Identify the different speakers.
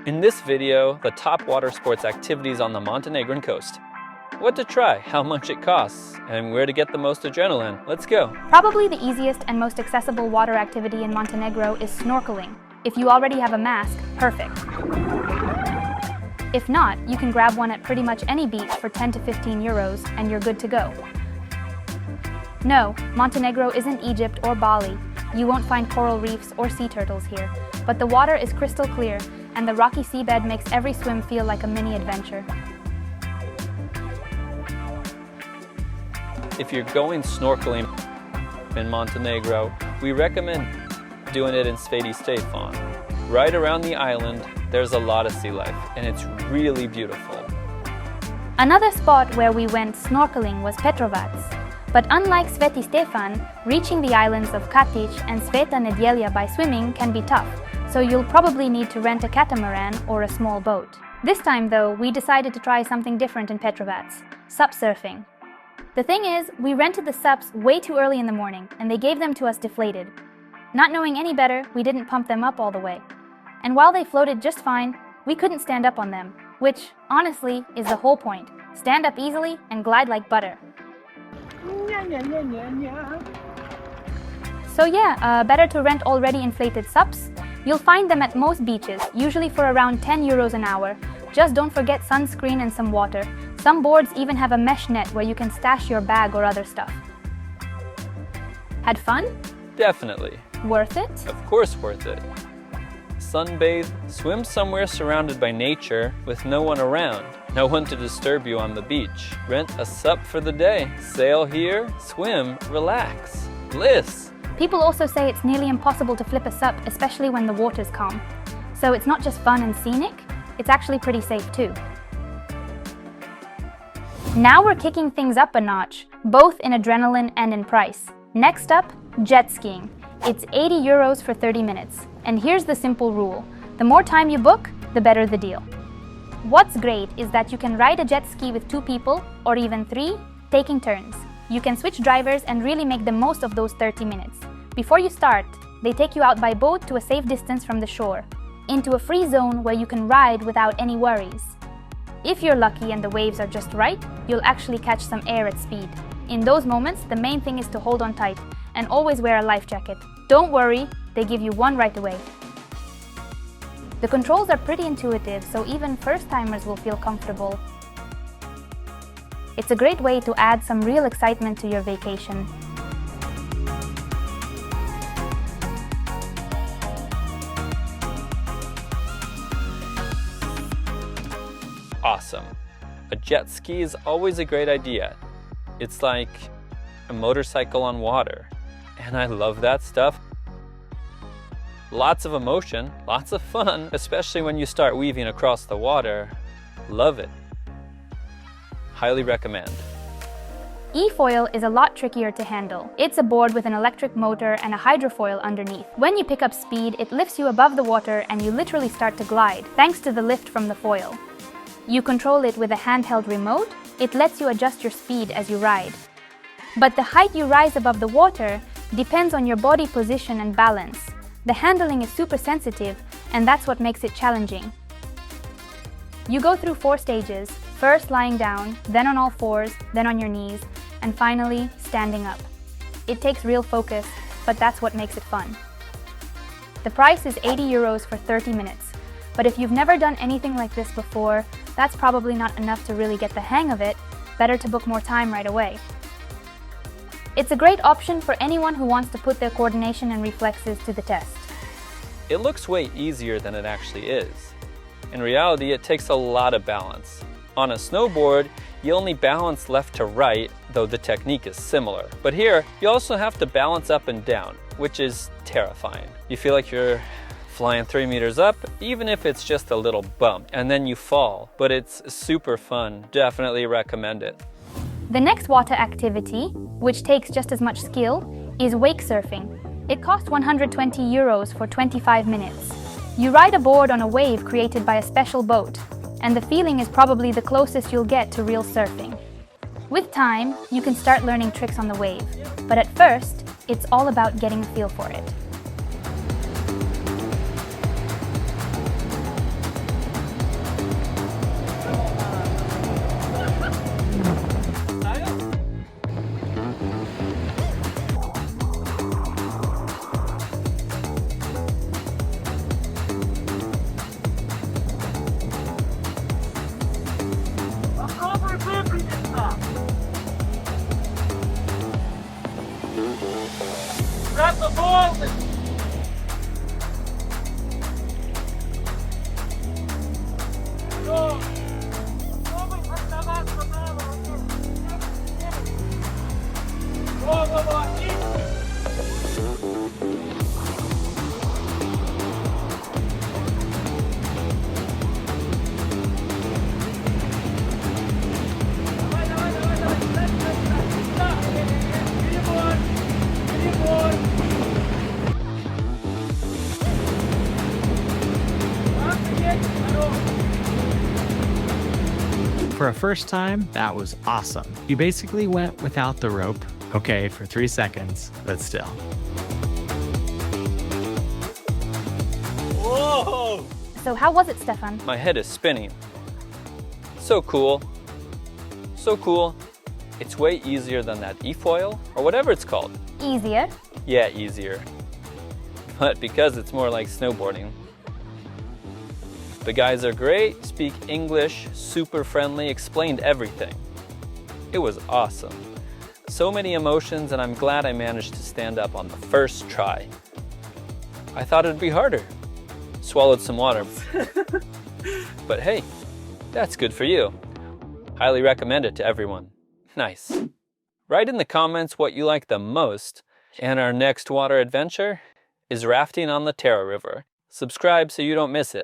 Speaker 1: In this video, the top water sports activities on the Montenegrin coast. What to try, how much it costs, and where to get the most adrenaline. Let's go.
Speaker 2: Probably the easiest and most accessible water activity in Montenegro is snorkeling. If you already have a mask, perfect. If not, you can grab one at pretty much any beach for 10 to 15 euros and you're good to go. No, Montenegro isn't Egypt or Bali. You won't find coral reefs or sea turtles here, but the water is crystal clear and the rocky seabed makes every swim feel like a mini adventure.
Speaker 1: If you're going snorkeling in Montenegro, we recommend doing it in Sveti Stefan. Right around the island, there's a lot of sea life, and it's really beautiful.
Speaker 2: Another spot where we went snorkeling was Petrovac. But unlike Sveti Stefan, reaching the islands of Katic and Sveta Nedjelja by swimming can be tough, so you'll probably need to rent a catamaran or a small boat. This time though, we decided to try something different in Petrovac, SUP Surfing. The thing is, we rented the SUPs way too early in the morning, and they gave them to us deflated. Not knowing any better, we didn't pump them up all the way. And while they floated just fine, we couldn't stand up on them, which, honestly, is the whole point. Stand up easily and glide like butter. So yeah, better to rent already inflated SUPs. You'll find them at most beaches, usually for around 10 euros an hour. Just don't forget sunscreen and some water. Some boards even have a mesh net where you can stash your bag or other stuff. Had fun?
Speaker 1: Definitely.
Speaker 2: Worth it?
Speaker 1: Of course worth it. Sunbathe, swim somewhere surrounded by nature with no one around. No one to disturb you on the beach. Rent a SUP for the day. Sail here, swim, relax. Bliss!
Speaker 2: People also say it's nearly impossible to flip a SUP, especially when the water's calm. So it's not just fun and scenic, it's actually pretty safe too. Now we're kicking things up a notch, both in adrenaline and in price. Next up, jet skiing. It's 80 euros for 30 minutes. And here's the simple rule. The more time you book, the better the deal. What's great is that you can ride a jet ski with 2 people, or even 3, taking turns. You can switch drivers and really make the most of those 30 minutes. Before you start, they take you out by boat to a safe distance from the shore, into a free zone where you can ride without any worries. If you're lucky and the waves are just right, you'll actually catch some air at speed. In those moments, the main thing is to hold on tight and always wear a life jacket. Don't worry, they give you one right away. The controls are pretty intuitive, so even first-timers will feel comfortable. It's a great way to add some real excitement to your vacation.
Speaker 1: Awesome. A jet ski is always a great idea. It's like a motorcycle on water. And I love that stuff. Lots of emotion, lots of fun, especially when you start weaving across the water. Love it. Highly recommend.
Speaker 2: eFoil is a lot trickier to handle. It's a board with an electric motor and a hydrofoil underneath. When you pick up speed, it lifts you above the water and you literally start to glide, thanks to the lift from the foil. You control it with a handheld remote. It lets you adjust your speed as you ride. But the height you rise above the water depends on your body position and balance. The handling is super sensitive, and that's what makes it challenging. You go through 4 stages, first lying down, then on all fours, then on your knees, and finally standing up. It takes real focus, but that's what makes it fun. The price is 80 euros for 30 minutes, but if you've never done anything like this before, that's probably not enough to really get the hang of it. Better to book more time right away. It's a great option for anyone who wants to put their coordination and reflexes to the test.
Speaker 1: It looks way easier than it actually is. In reality, it takes a lot of balance. On a snowboard, you only balance left to right, though the technique is similar. But here, you also have to balance up and down, which is terrifying. You feel like you're flying 3 meters up, even if it's just a little bump, and then you fall. But it's super fun. Definitely recommend it.
Speaker 2: The next water activity, which takes just as much skill, is Wakesurfing. It costs 120 euros for 25 minutes. You ride a board on a wave created by a special boat, and the feeling is probably the closest you'll get to real surfing. With time, you can start learning tricks on the wave, but at first, it's all about getting a feel for it.
Speaker 3: For a first time, that was awesome. You basically went without the rope. Okay, for 3 seconds, but still.
Speaker 1: Whoa!
Speaker 2: So how was it, Stefan?
Speaker 1: My head is spinning. So cool. So cool. It's way easier than that eFoil, or whatever it's called.
Speaker 2: Easier?
Speaker 1: Yeah, easier. But because it's more like snowboarding. The guys are great, speak English, super friendly, explained everything. It was awesome. So many emotions, and I'm glad I managed to stand up on the first try. I thought it'd be harder. Swallowed some water. But hey, that's good for you. Highly recommend it to everyone. Nice. Write in the comments what you like the most, and our next water adventure is rafting on the Tara River. Subscribe so you don't miss it.